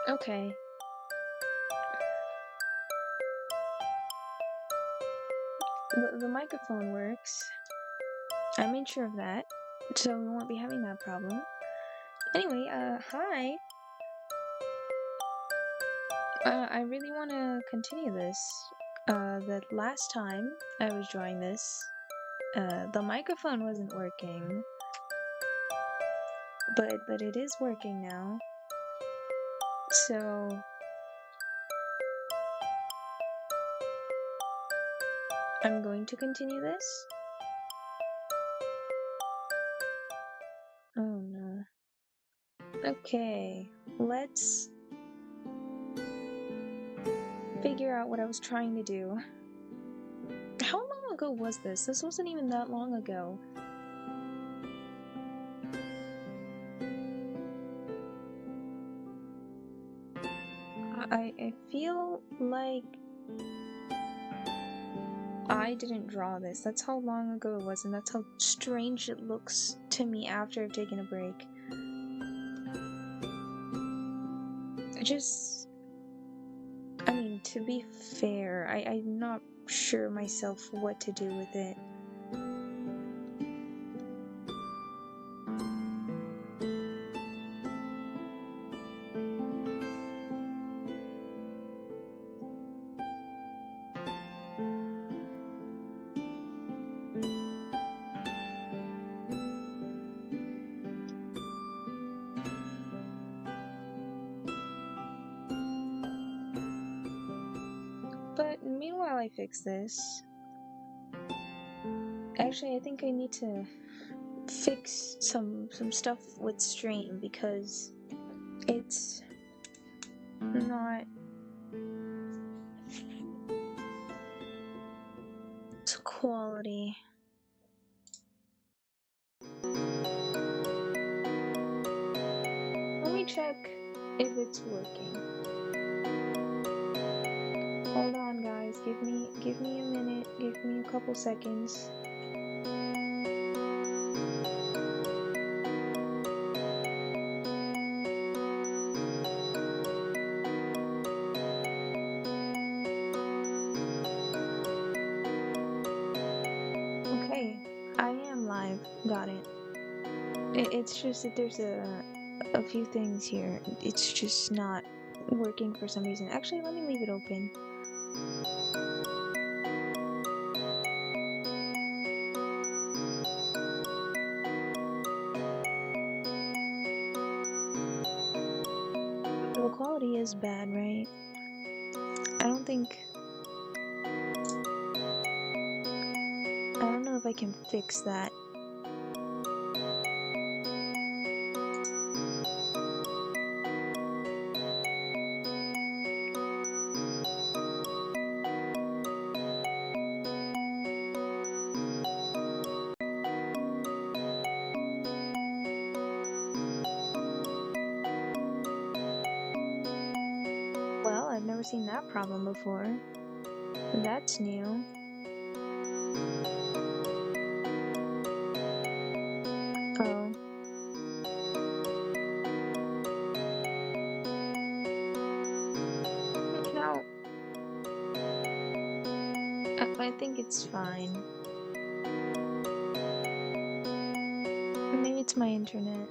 Okay. The microphone works. I made sure of that, so we won't be having that problem. Anyway, hi. I really want to continue this. The last time I was drawing this, the microphone wasn't working, but it is working now. So I'm going to continue this. Oh no. Okay, let's figure out what I was trying to do. How long ago was this? This wasn't even that long ago. I feel like I didn't draw this. That's how long ago it was, and that's how strange it looks to me after I've taken a break. I mean, to be fair, I'm not sure myself what to do with it. But meanwhile I fix this. Actually, I think I need to fix some stuff with stream because it's not to quality. Let me check if it's working. Hold on, guys. Give me a minute. Give me a couple seconds. Okay, I am live. Got it. It's just that there's a few things here. It's just not working for some reason. Actually, let me leave it open. The quality is bad, right? I don't know if I can fix that. Well, I've never seen that problem before. That's new. Oh. No. I think it's fine. Maybe it's my internet.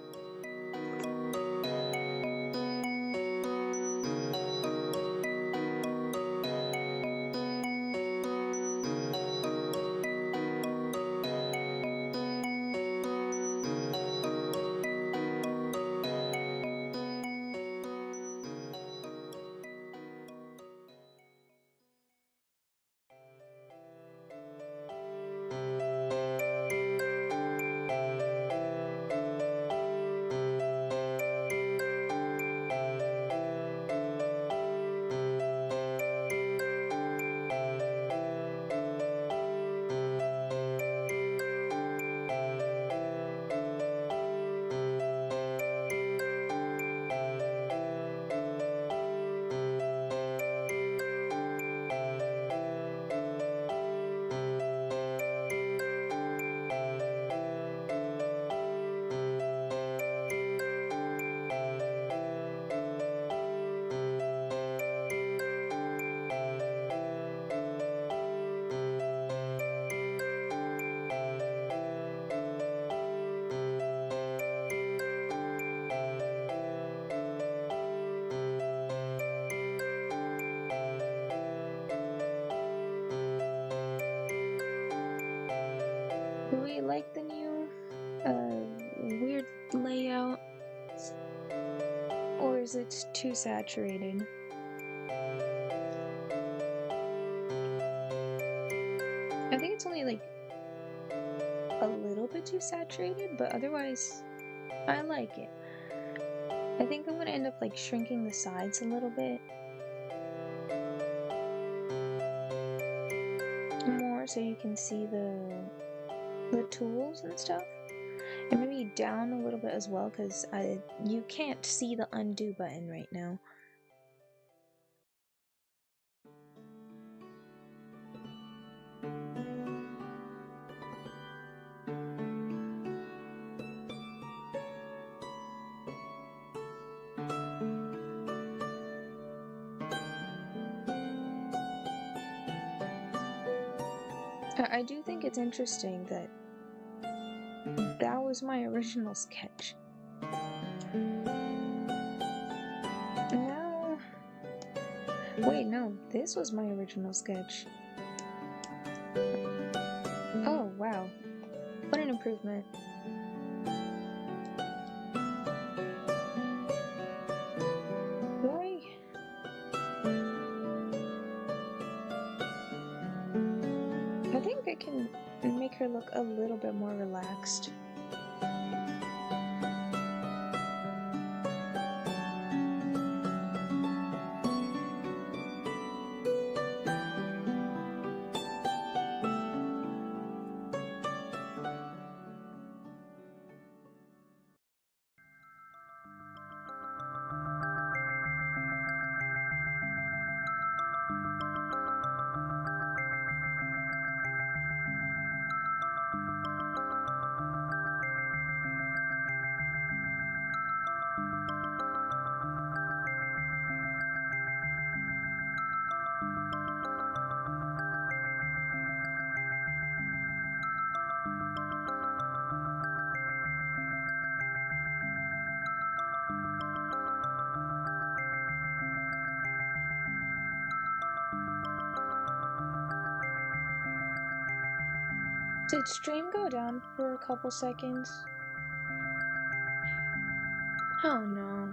Do we like the new weird layout, or is it too saturated? I think it's only like a little bit too saturated, but otherwise I like it. I think I'm gonna end up like shrinking the sides a little bit more so you can see the tools and stuff. And maybe down a little bit as well, because you can't see the undo button right now. I do think it's interesting that that was my original sketch. Now, wait, no, this was my original sketch. Oh, wow. What an improvement. Why? I think I can make her look a little bit more relaxed. Did stream go down for a couple seconds? Oh no.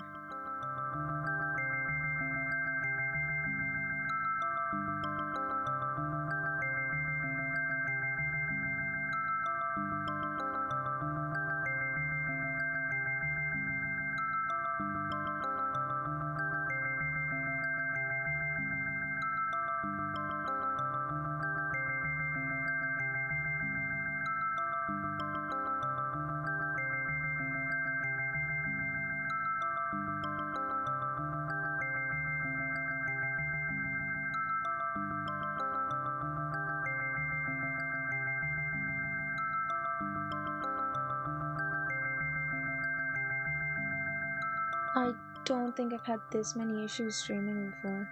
I don't think I've had this many issues streaming before.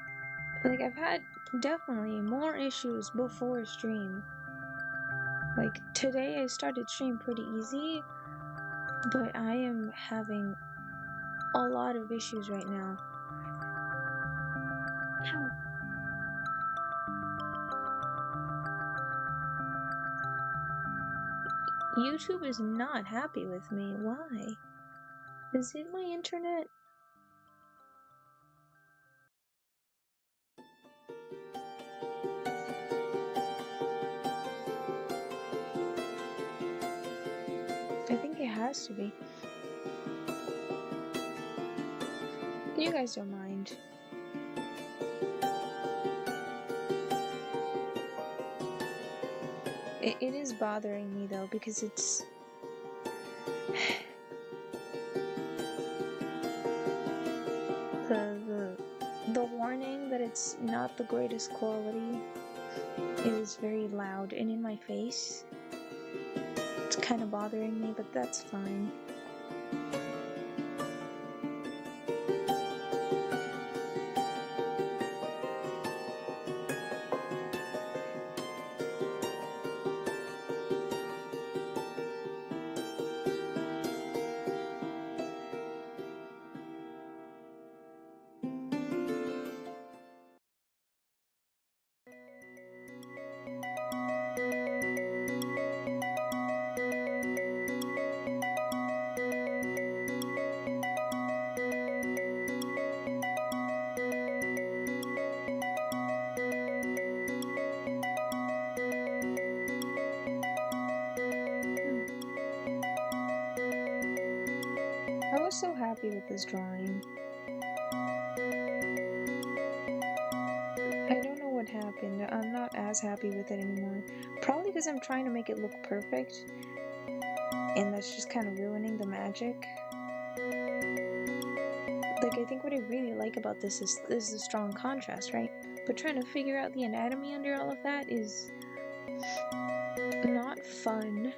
Like, I've had definitely more issues before stream. Like, today I started stream pretty easy, but I am having a lot of issues right now. YouTube is not happy with me. Why? Is it my internet? I think it has to be. You guys don't mind. It is bothering me though, because it's the warning that it's not the greatest quality is very loud and in my face. It's kind of bothering me, but that's fine. I was so happy with this drawing. I don't know what happened. I'm not as happy with it anymore. Probably because I'm trying to make it look perfect, and that's just kind of ruining the magic. Like, I think what I really like about this is the strong contrast, right? But trying to figure out the anatomy under all of that is not fun.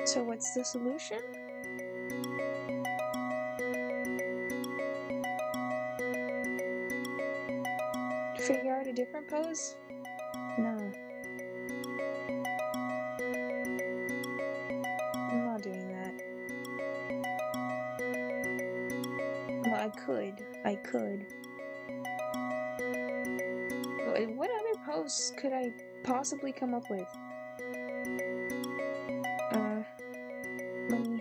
So what's the solution? Figure out a different pose? No. I'm not doing that. Well, I could. What other pose could I possibly come up with? Let me...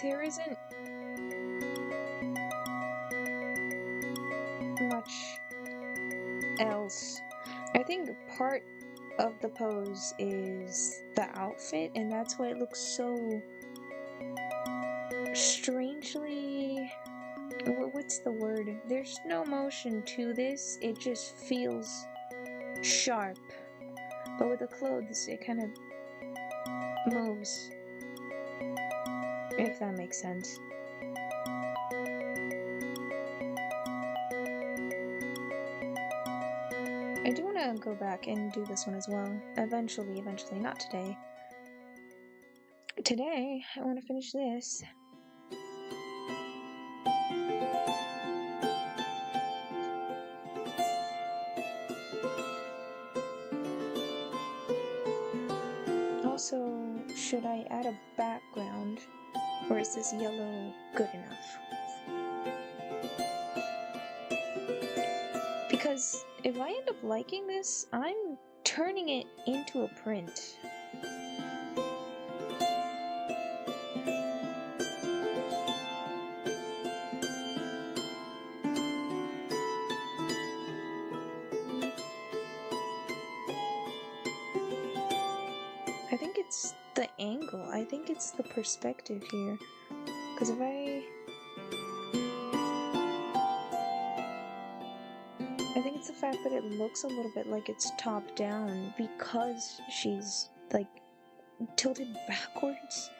There isn't much else. I think part of the pose is the outfit, and that's why it looks so strangely... What's the word? There's no motion to this, it just feels sharp. But with the clothes, it kind of moves. If that makes sense. I do want to go back and do this one as well. Eventually, not today. Today, I want to finish this. Also, should I add a background, or is this yellow good enough? Because if I end up liking this, I'm turning it into a print. I think it's the angle. I think it's the perspective here. Because if I think it's the fact that it looks a little bit like it's top down because she's, like, tilted backwards.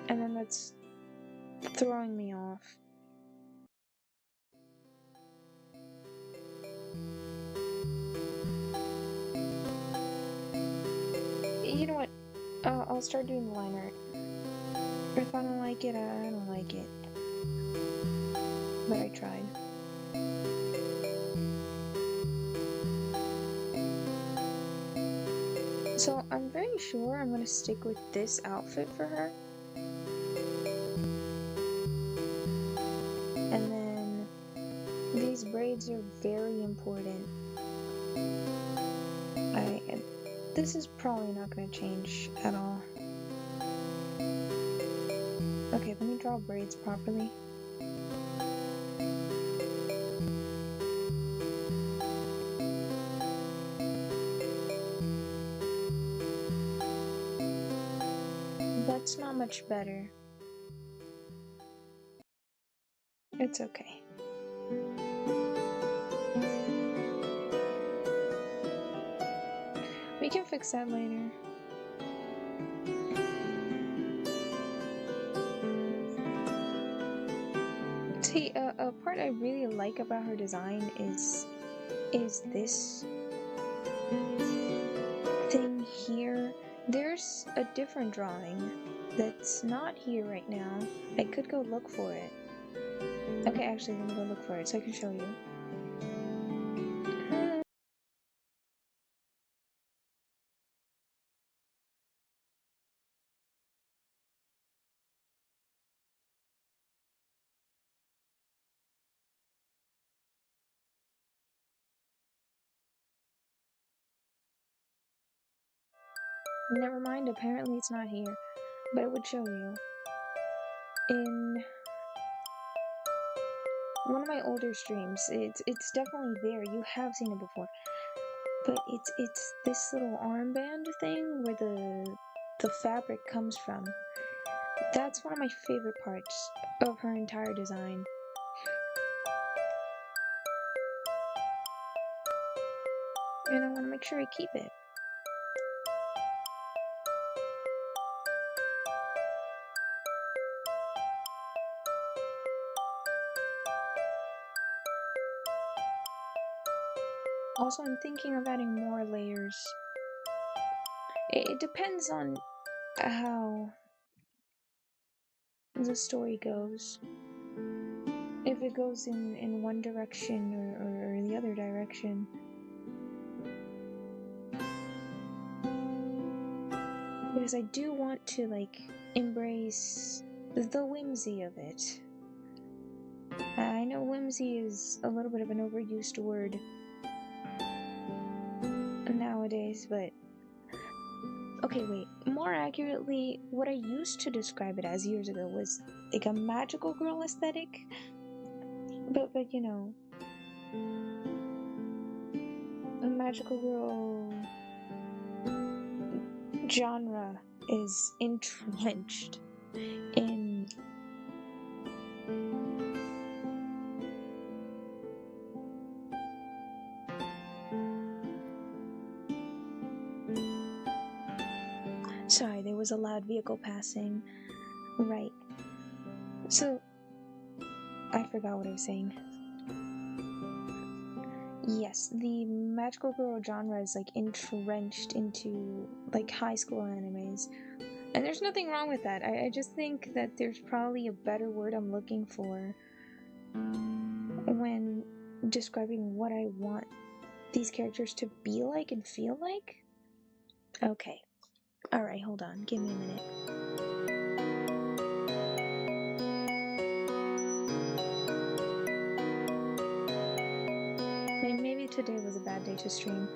And then that's throwing me off. You know what? I'll start doing the line art. If I don't like it, I don't like it. But I tried. So I'm very sure I'm gonna stick with this outfit for her. And then these braids are very important. This is probably not gonna change at all. Okay, let me draw braids properly. That's not much better. It's okay. We can fix that later. See, a part I really like about her design is this thing here. There's a different drawing that's not here right now. I could go look for it. Okay, actually, let me go look for it so I can show you. Never mind, apparently it's not here. but it would show you. In one of my older streams, it's definitely there. You have seen it before. But it's this little armband thing where the fabric comes from. That's one of my favorite parts of her entire design. And I want to make sure I keep it. Also, I'm thinking of adding more layers. It depends on how the story goes. If it goes in one direction or the other direction. Because I do want to, like, embrace the whimsy of it. I know whimsy is a little bit of an overused word nowadays, but okay, wait. More accurately, what I used to describe it as years ago was like a magical girl aesthetic. But you know, a magical girl genre is entrenched in sorry, there was a loud vehicle passing. Right. So, I forgot what I was saying. Yes, the magical girl genre is like entrenched into like high school animes. And there's nothing wrong with that. I just think that there's probably a better word I'm looking for when describing what I want these characters to be like and feel like. Okay. Alright, hold on. Give me a minute. Maybe today was a bad day to stream.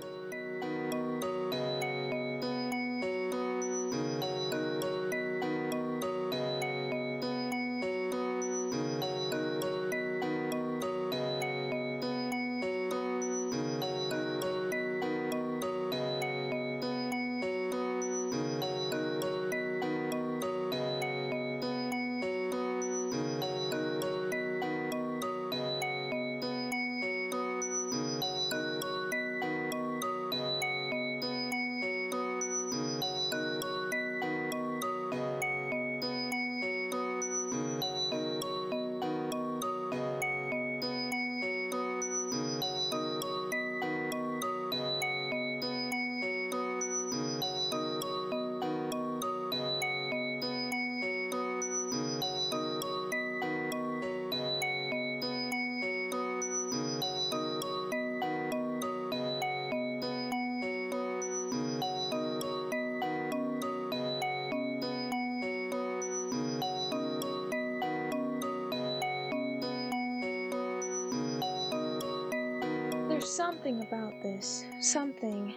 There's something about this. Something.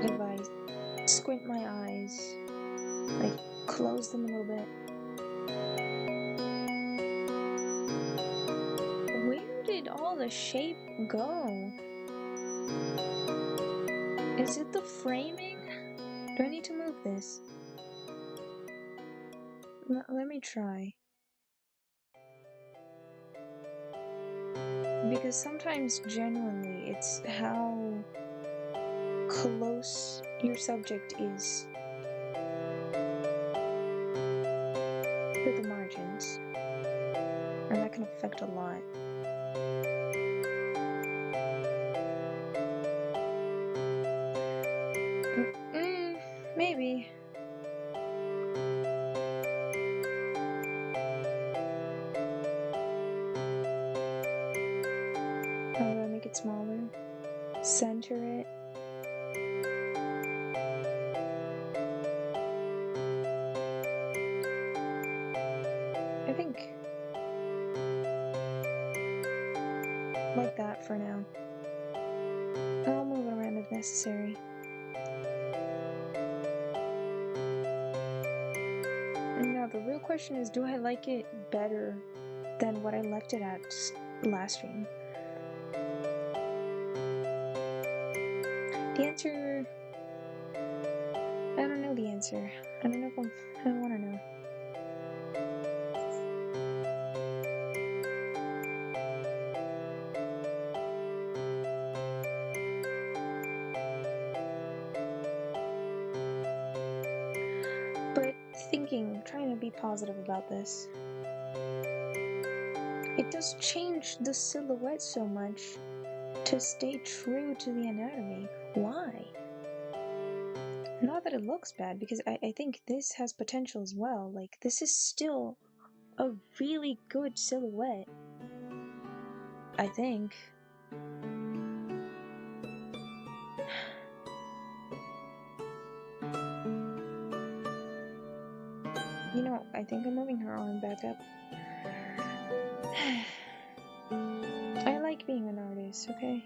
If I squint my eyes, like close them a little bit. Where did all the shape go? Is it the framing? Do I need to move this? Let me try. Because sometimes, genuinely, it's how close your subject is to the margins. And that can affect a lot. Maybe. How do I make it smaller? Center it. like that for now. I'll move it around if necessary. Now, the real question is, do I like it better than what I left it at last stream? The answer... I don't know the answer. I don't know if I want to know. But trying to be positive about this. It does change the silhouette so much to stay true to the anatomy. Why? Not that it looks bad, because I think this has potential as well. Like, this is still a really good silhouette. I think. You know, I think I'm moving her arm back up. I like being an artist, okay?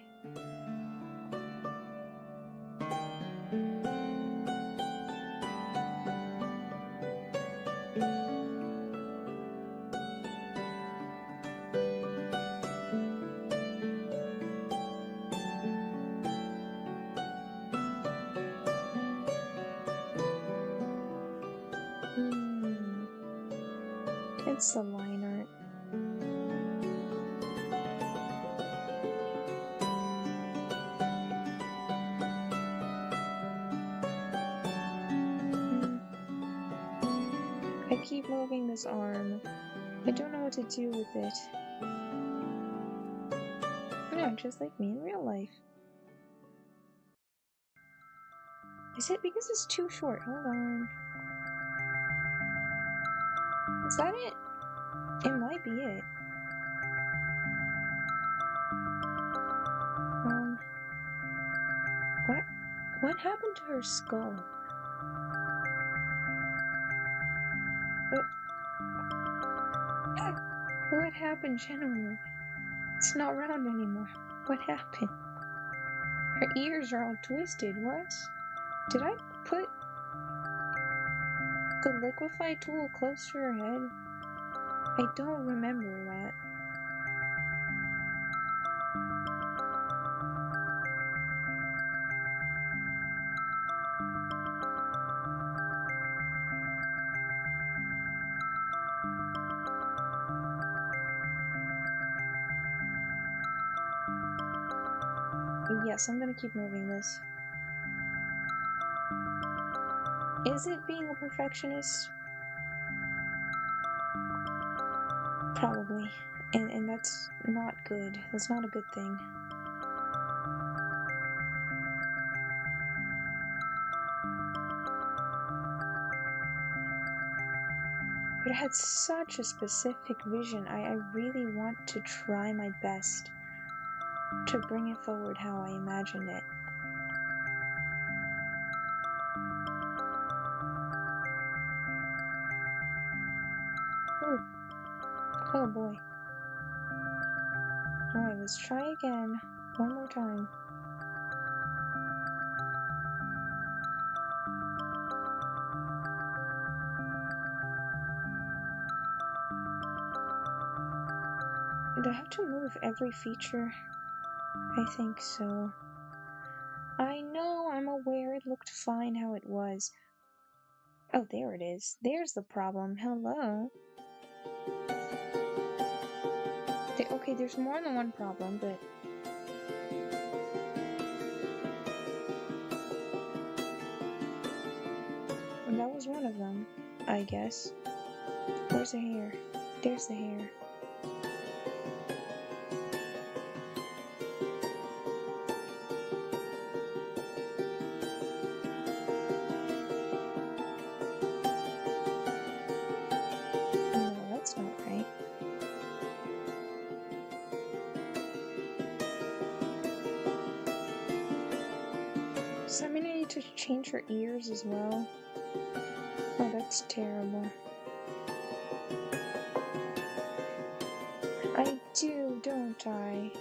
It's the line art. I keep moving this arm. I don't know what to do with it. No, just like me in real life. Is it because it's too short? Hold on. Is that it? It might be it. What happened to her skull? What happened, gentlemen? It's not round anymore. What happened? Her ears are all twisted. What? Did I put the liquefy tool close to her head? I don't remember that. Yes, I'm gonna keep moving this. Is it being a perfectionist? Probably. And that's not good. That's not a good thing. But I had such a specific vision. I really want to try my best to bring it forward how I imagined it. Ooh. Oh boy. Alright, let's try again. One more time. Do I have to move every feature? I think so. I know, I'm aware it looked fine how it was. Oh, there it is. There's the problem. Hello. Okay, there's more than one problem, but... that was one of them, I guess. Where's the hair? There's the hair. No, that's not right. Does that mean I need to change her ears as well? Oh, that's terrible. I do, don't I?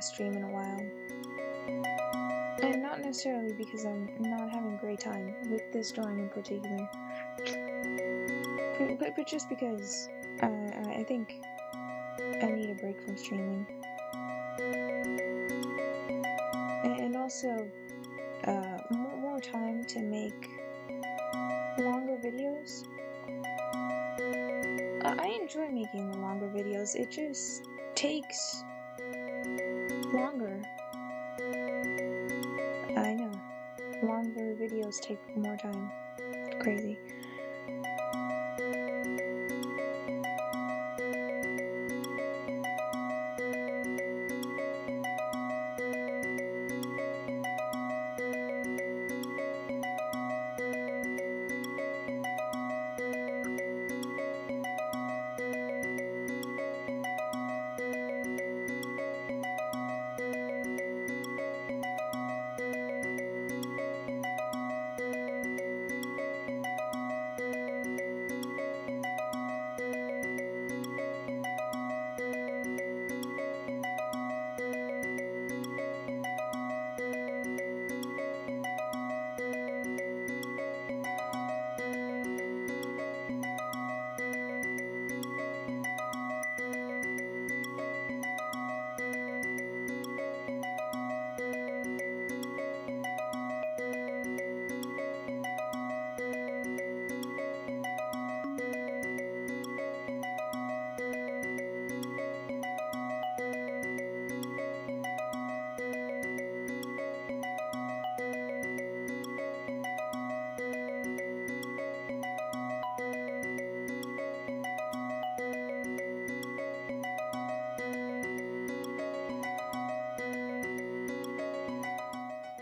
last stream in a while. And not necessarily because I'm not having a great time with this drawing in particular, but just because I think I need a break from streaming. And also more time to make longer videos. I enjoy making the longer videos, it just takes longer. I know, longer videos take more time. Crazy.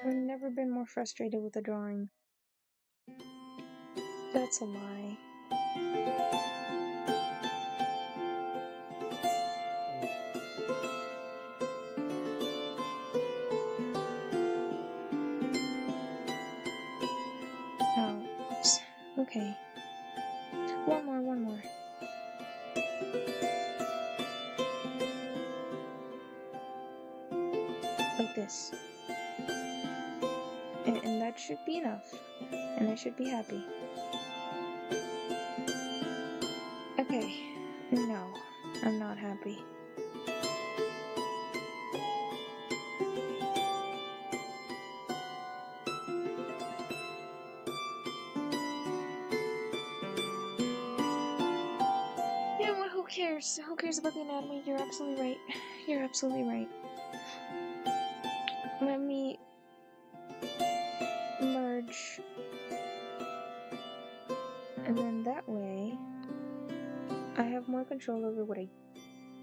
I've never been more frustrated with a drawing. That's a lie. Oh, oops. Okay. One more. Like this. And that should be enough. And I should be happy. Okay. No, I'm not happy. You know what? Who cares? Who cares about the anatomy? You're absolutely right. You're absolutely right. Let me merge. And then that way, I have more control over what I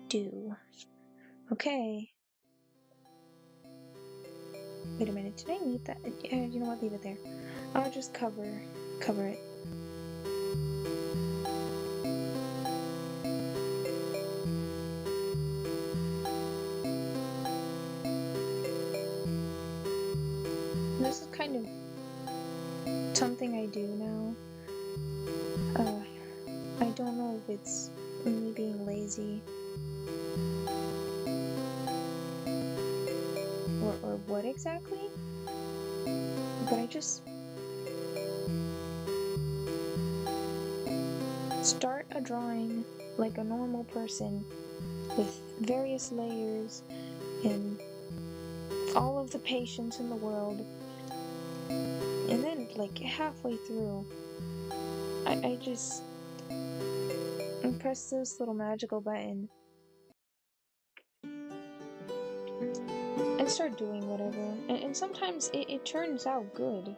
do. Okay. Wait a minute, did I need that? You know what, leave it there. I'll just cover it. This is kind of something I do now. I don't know if it's me being lazy or what exactly, but I just start a drawing like a normal person with various layers and all of the patience in the world, and then like halfway through I just press this little magical button and start doing whatever, and sometimes it turns out good,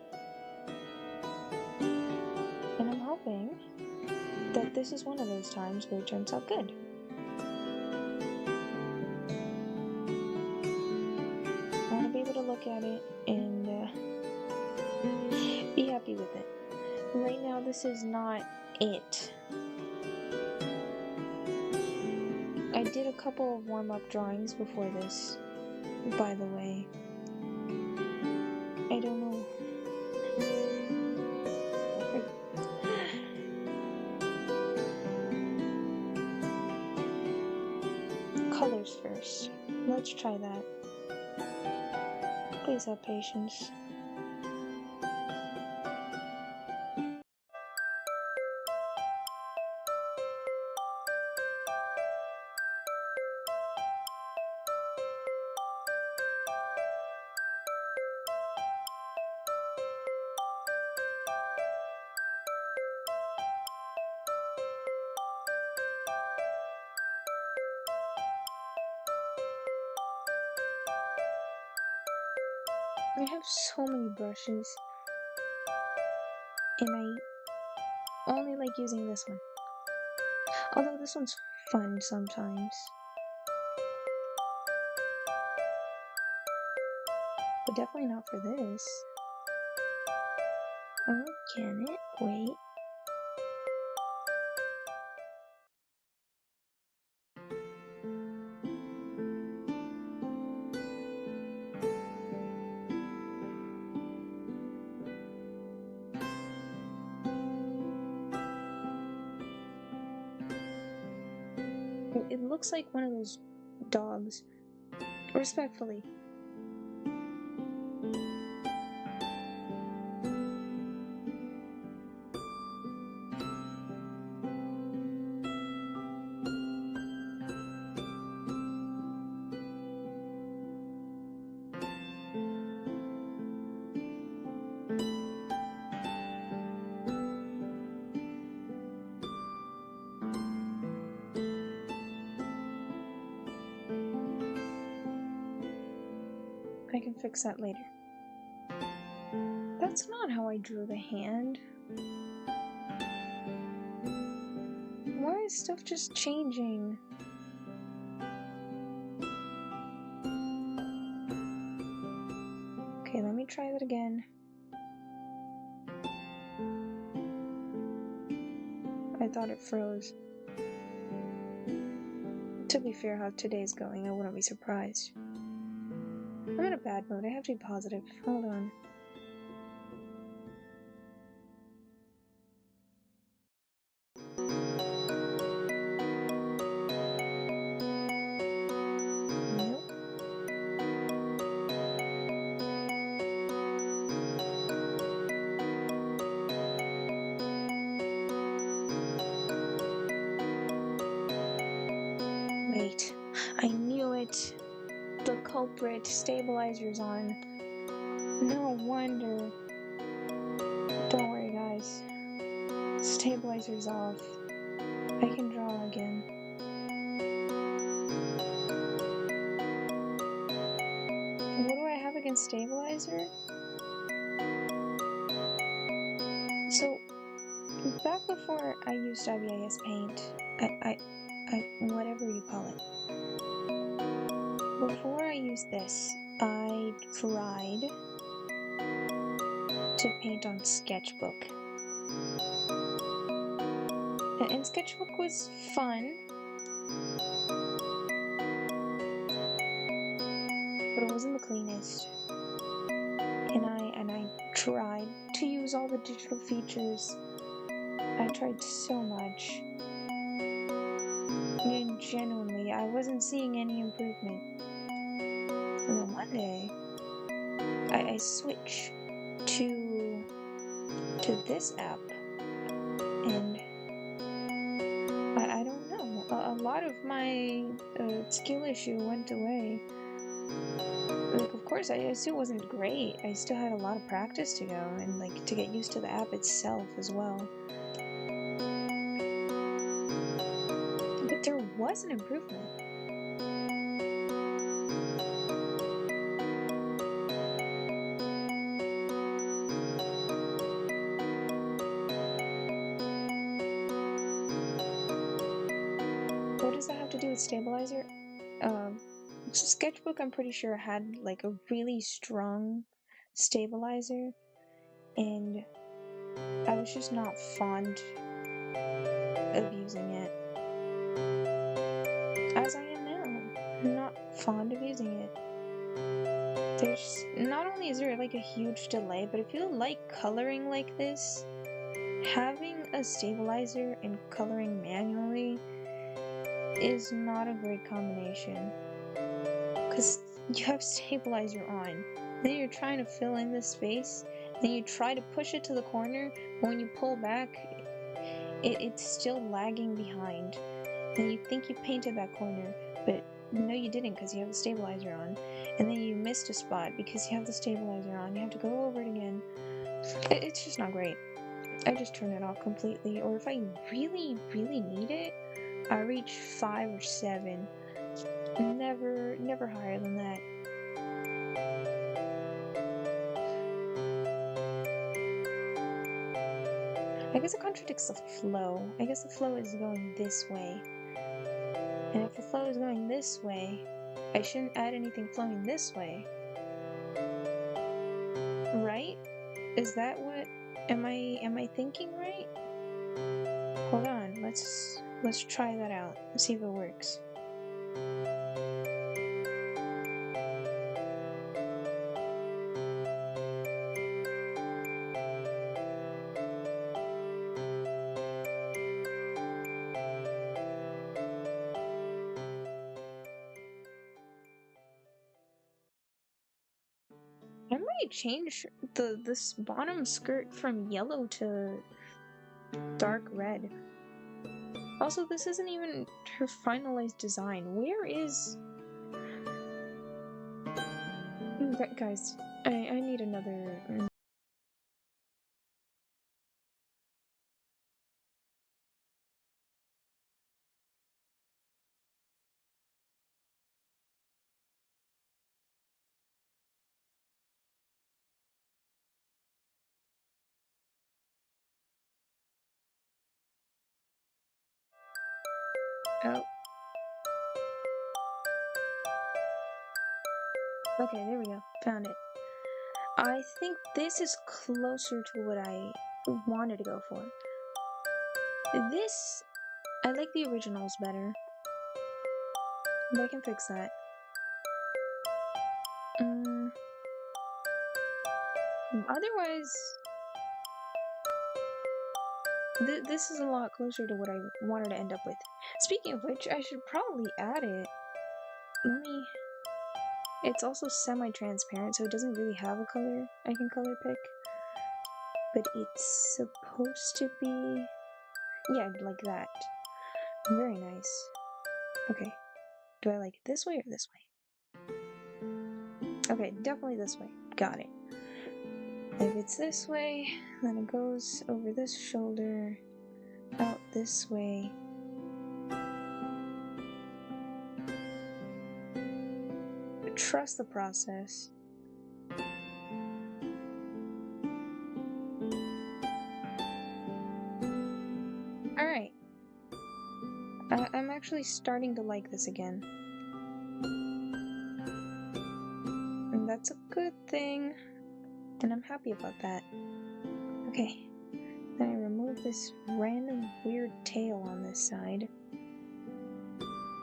and I'm hoping that this is one of those times where it turns out good. I want to be able to look at it and be happy with it. Right now, this is not it. I did a couple of warm-up drawings before this, by the way. I don't know. Colors first. Let's try that. Please have patience. I have so many brushes, and I only like using this one. Although this one's fun sometimes. But definitely not for this. Or can it? Wait. It looks like one of those dogs. Respectfully. I can fix that later. That's not how I drew the hand. Why is stuff just changing? Okay, let me try that again. I thought it froze. To be fair, how today's going, I wouldn't be surprised. I'm in a bad mood. I have to be positive. Hold on. Nope. Wait. I knew it. The culprit. Stabilizer's on. No wonder. Don't worry, guys. Stabilizer's off. I can draw again. What do I have against stabilizer? So, back before I used WAS Paint, whatever you call it. Before I used this, I tried to paint on Sketchbook. And Sketchbook was fun, but it wasn't the cleanest. And I tried to use all the digital features. I tried so much. And genuinely, I wasn't seeing any improvement. And then one day, I switched to this app, and I don't know. A lot of my skill issue went away. Like, of course, I still wasn't great. I still had a lot of practice to go, and like to get used to the app itself as well. But there was an improvement. What does that have to do with stabilizer? Sketchbook, I'm pretty sure, had like a really strong stabilizer, and I was just not fond of using it. As I am now, I'm not fond of using it. There's not only is there like a huge delay, but if you like coloring like this, having a stabilizer and coloring manually is not a great combination. Because you have stabilizer on, Then you're trying to fill in the space, then you try to push it to the corner, but when you pull back, it's still lagging behind. And you think you painted that corner, but no you didn't because you have the stabilizer on. And then you missed a spot because you have the stabilizer on. You have to go over it again. It's just not great. I just turn it off completely, or if I really, really need it, I reach 5 or 7. Never higher than that. I guess it contradicts the flow. I guess the flow is going this way. And if the flow is going this way, I shouldn't add anything flowing this way. Right? Is that what am I thinking right? Hold on, let's try that out. Let's see if it works. I might change this bottom skirt from yellow to dark red. Also, this isn't even her finalized design. Where is... Guys, I need another... Oh. Okay, there we go. Found it. I think this is closer to what I wanted to go for. This... I like the originals better. But I can fix that. Otherwise... This is a lot closer to what I wanted to end up with. Speaking of which, I should probably add it. Let me... It's also semi-transparent, so it doesn't really have a color I can color pick. But it's supposed to be... Yeah, like that. Very nice. Okay. Do I like it this way or this way? Okay, definitely this way. Got it. If it's this way, then it goes over this shoulder, out this way. Trust the process. Alright. I'm actually starting to like this again. And that's a good thing. And I'm happy about that. Okay. Then I remove this random weird tail on this side.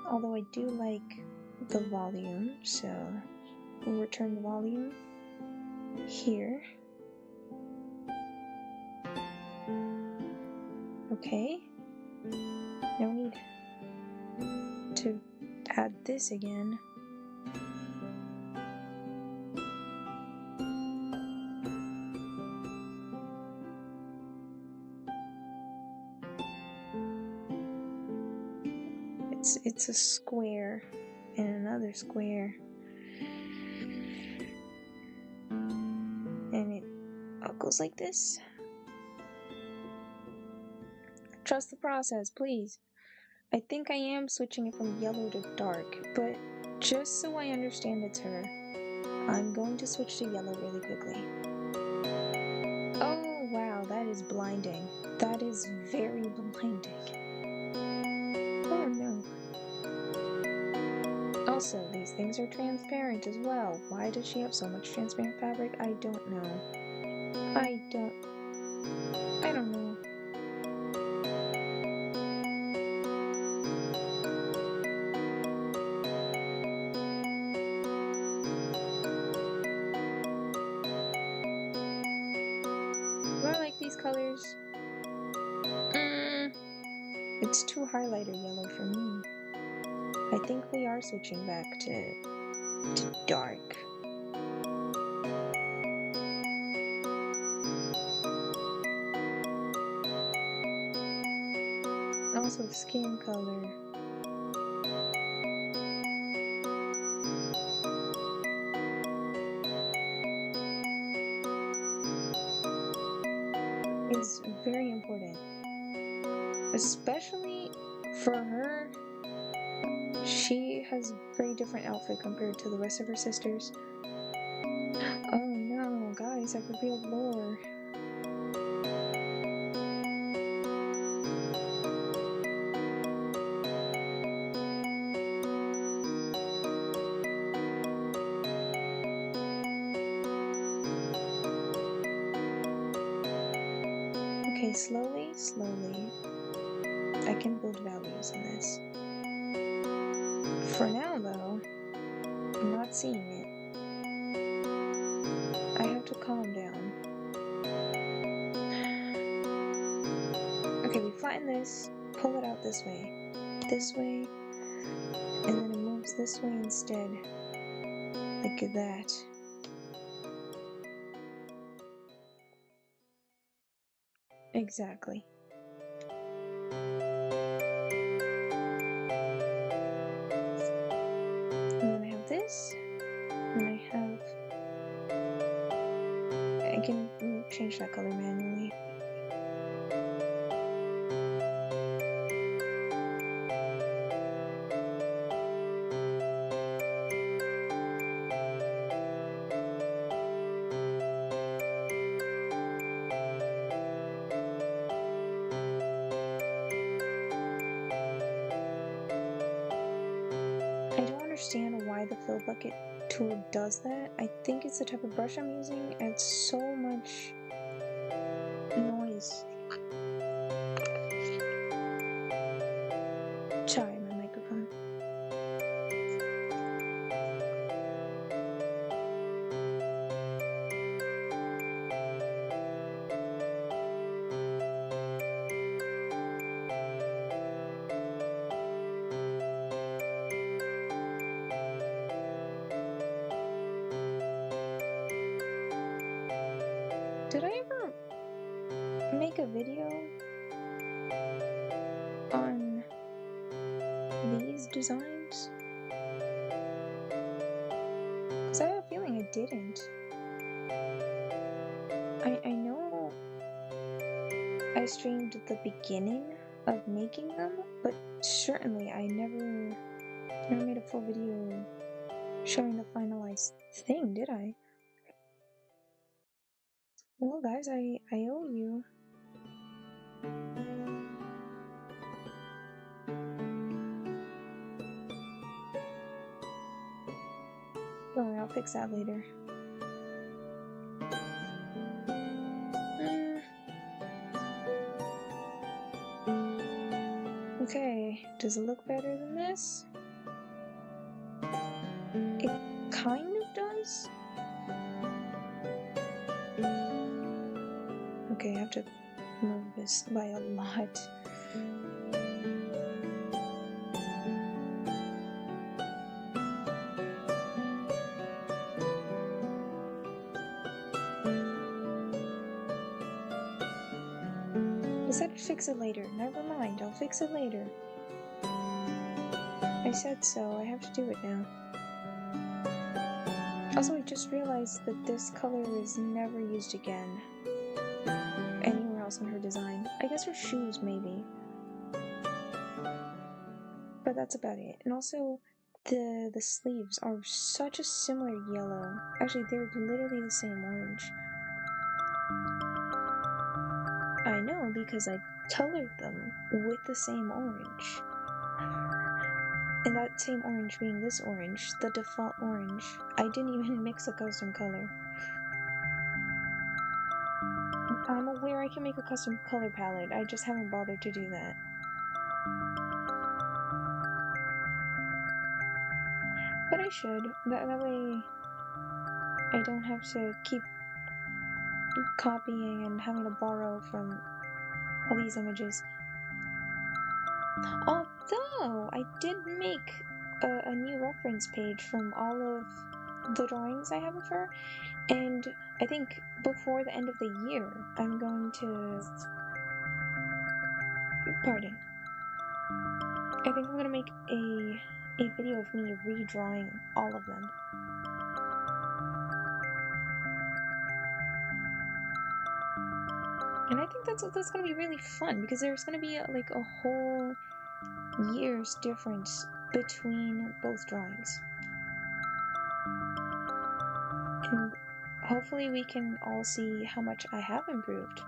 Although I do like the volume, so we'll return the volume here. Okay. No need to add this again. It's a square and another square. And it goes like this. Trust the process, please. I think I am switching it from yellow to dark, but just so I understand it's her, I'm going to switch to yellow really quickly. Oh wow, that is blinding. That is very blinding. Oh no. Also, these things are transparent as well. Why does she have so much transparent fabric? I don't know. I don't know. Do I like these colors? It's too highlighter yellow for me. I think we are switching back to dark. Also skin color. Is very important. Especially for her. She has a very different outfit compared to the rest of her sisters. Oh no, guys, I've revealed lore. Okay, slowly, slowly. I can build values in this. For now, though, I'm not seeing it. I have to calm down. Okay, we flatten this, pull it out this way, and then it moves this way instead. Like that. Exactly. And then I have this, and I can change that color manually. I don't understand why the fill bucket tool does that. I think it's the type of brush I'm using. It's so much noise. Sorry, my microphone. Did I ever make a video on these designs? Because I have a feeling I didn't. I know I streamed at the beginning of making them, but certainly I never made a full video showing the finalized thing, did I? Well, guys, I owe you. Don't worry, I'll fix that later. Okay, does it look better than this? It kind of does. Okay, I have to move this by a lot. I said I'd fix it later. Never mind, I'll fix it later. I said so, I have to do it now. Also, I just realized that this color is never used again anywhere else in her design. I guess her shoes, maybe. But that's about it. And also, the sleeves are such a similar yellow. Actually, they're literally the same orange. I know, because I colored them with the same orange. And that same orange being this orange, the default orange. I didn't even mix a custom color. I'm aware I can make a custom color palette, I just haven't bothered to do that. But I should. That way I don't have to keep copying and having to borrow from all these images. Although, I did make a new reference page from all of the drawings I have of her, and I think before the end of the year, I'm going to... Pardon. I think I'm gonna make a video of me redrawing all of them. And I think that's gonna be really fun because there's gonna be like a whole year's difference between both drawings. And hopefully we can all see how much I have improved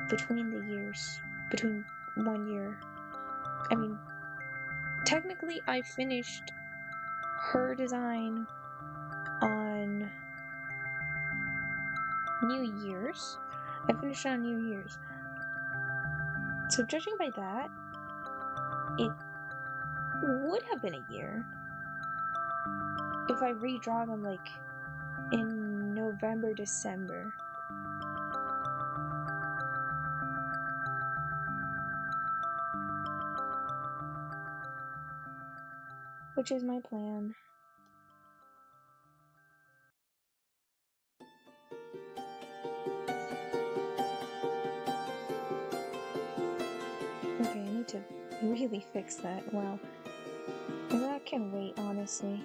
between the years, between 1 year. I mean, technically I finished her design on New Year's. I finished on New Year's. So judging by that, it would have been a year if I redraw them like in November, December. Which is my plan. Okay, I need to really fix that. Wow. That can wait, honestly.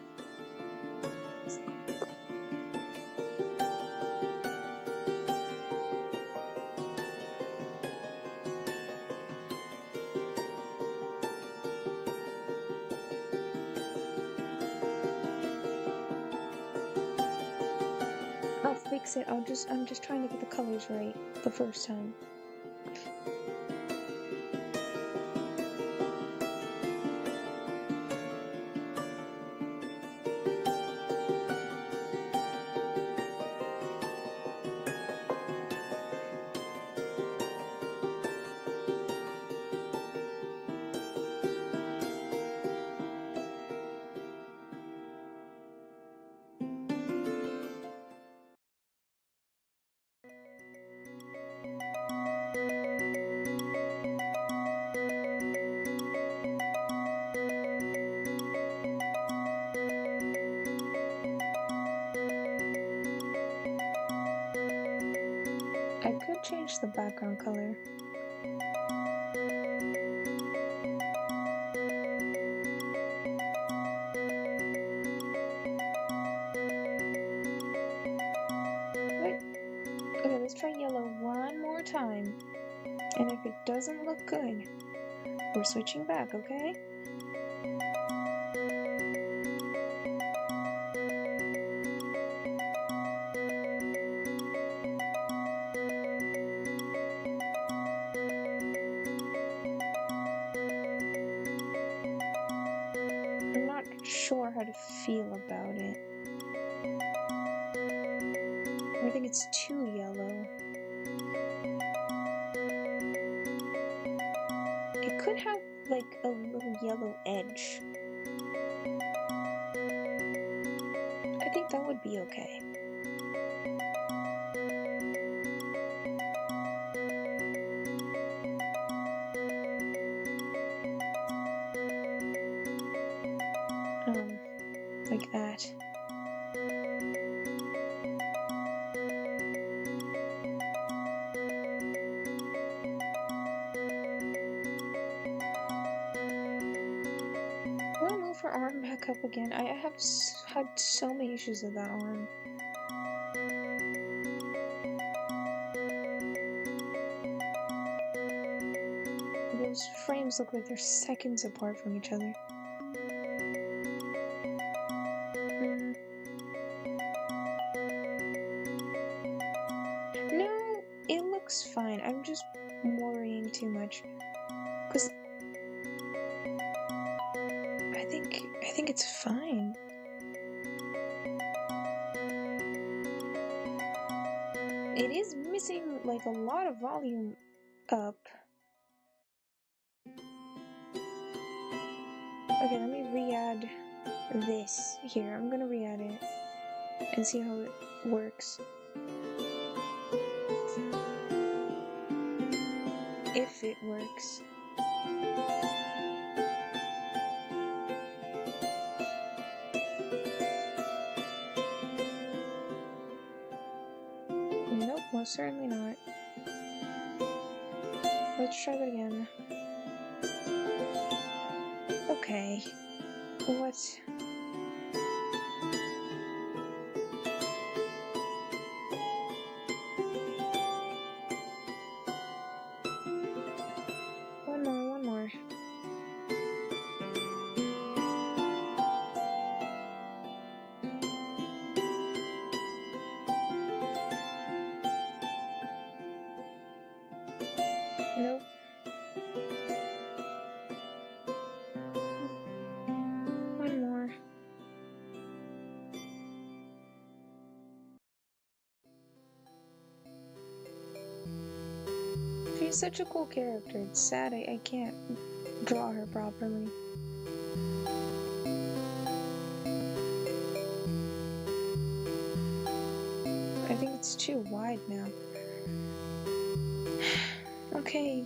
I'll fix it. I'm just trying to get the colors right the first time. I could change the background color. Wait. Okay, let's try yellow one more time. And if it doesn't look good, we're switching back, okay? I'm not sure how to feel about it. I think it's too yellow. It could have like a little yellow edge. I think that would be okay. Like that. I'm gonna move her arm back up again. I have had so many issues with that arm. Those frames look like they're seconds apart from each other. No, it looks fine. I'm just worrying too much. Because I think it's fine. It is missing like a lot of volume up. Okay, let me re-add this here. I'm gonna re-add it and see how it works. If it works. Nope, most certainly not. Let's try that again. Okay. What? One more. Nope. One more. She's such a cool character. It's sad I can't draw her properly. I think it's too wide now. Okay.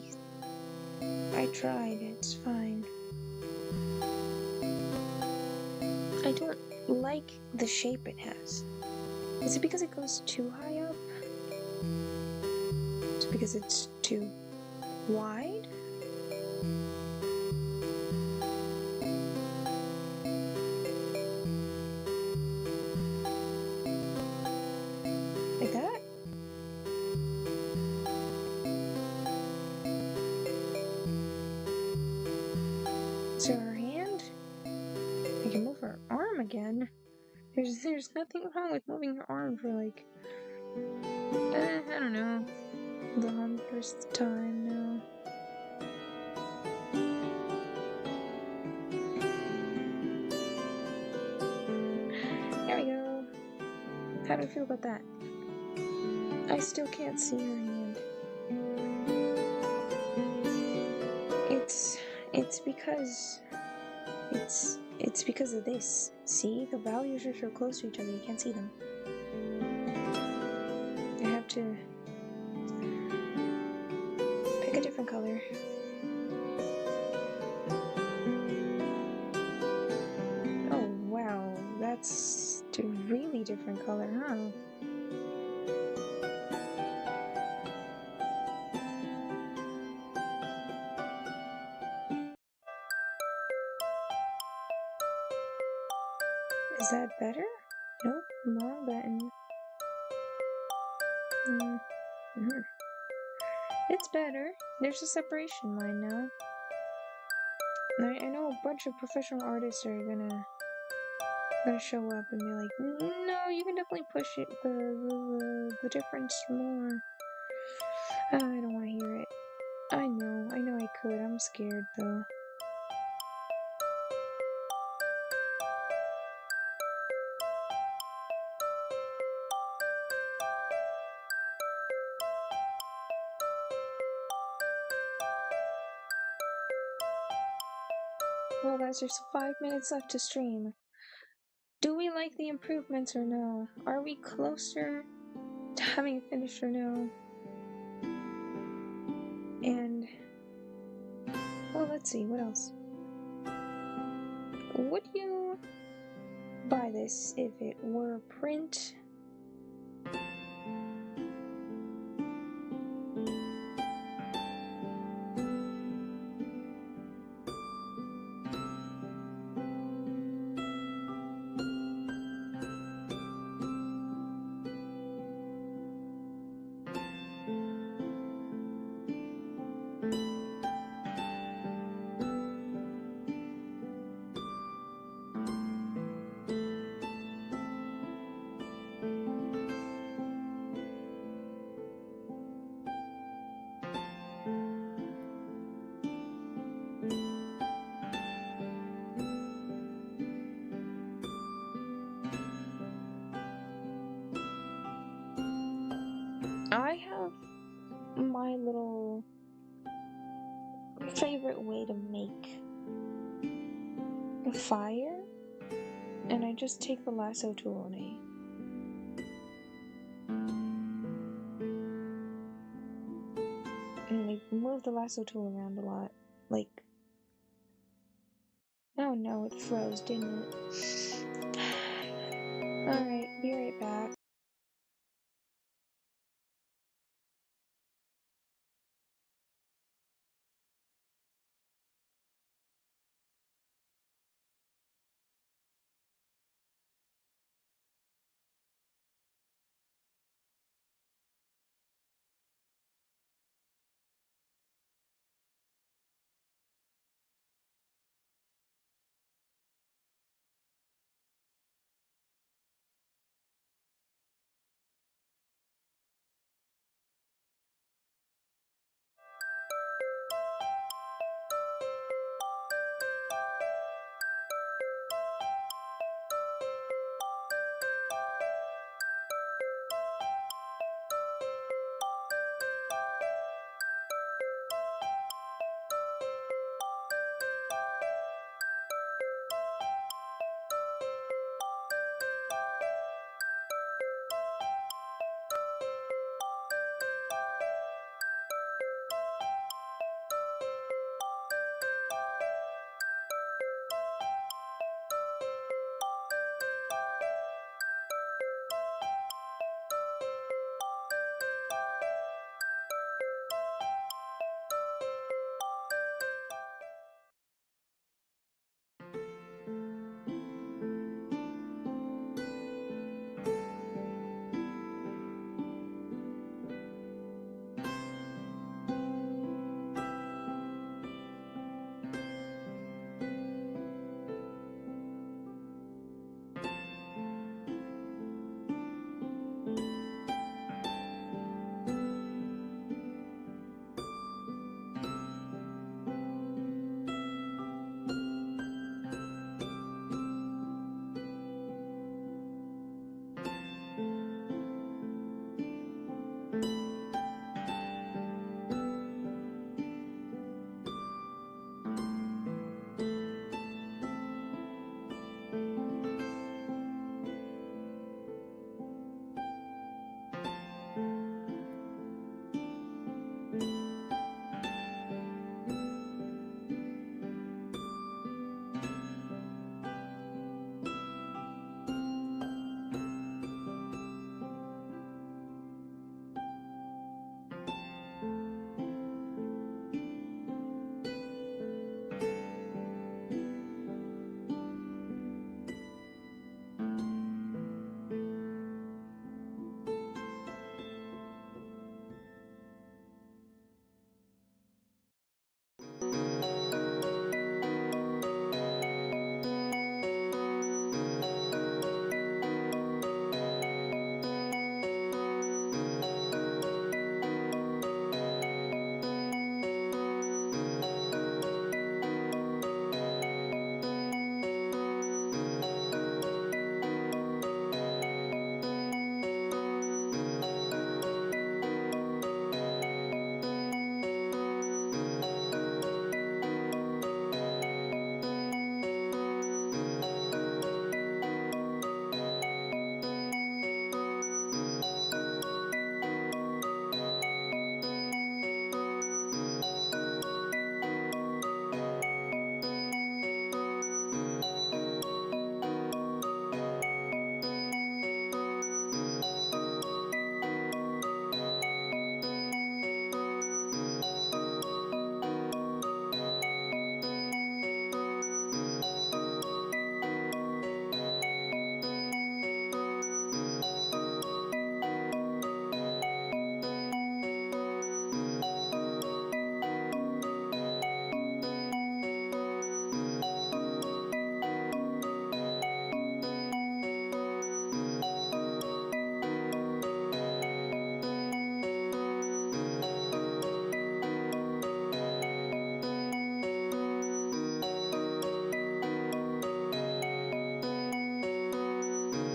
I tried. It's fine. I don't like the shape it has. Is it because it goes too high up? Is it because it's too wide? Like that? Is there her hand? I can move her arm again. There's nothing wrong with moving your arm for like I don't know, the 100th time now. There we go. How do I feel about that? I still can't see her hand. It's because of this. See, the values are so close to each other, you can't see them. I have to pick a different color. Oh wow, that's a really different color, huh? Is that better? Nope, wrong button. It's better. There's a separation line now. I know a bunch of professional artists are gonna show up and be like, no, you can definitely push it the difference more. I don't want to hear it. I know I could. I'm scared though. Well, guys, there's 5 minutes left to stream. Do we like the improvements or no? Are we closer to having it finished or no? And, well, let's see, what else? Would you buy this if it were print? I have my little favorite way to make a fire, and I just take the lasso tool and I move the lasso tool around a lot, like, oh no, it froze, didn't it? Alright, be right back.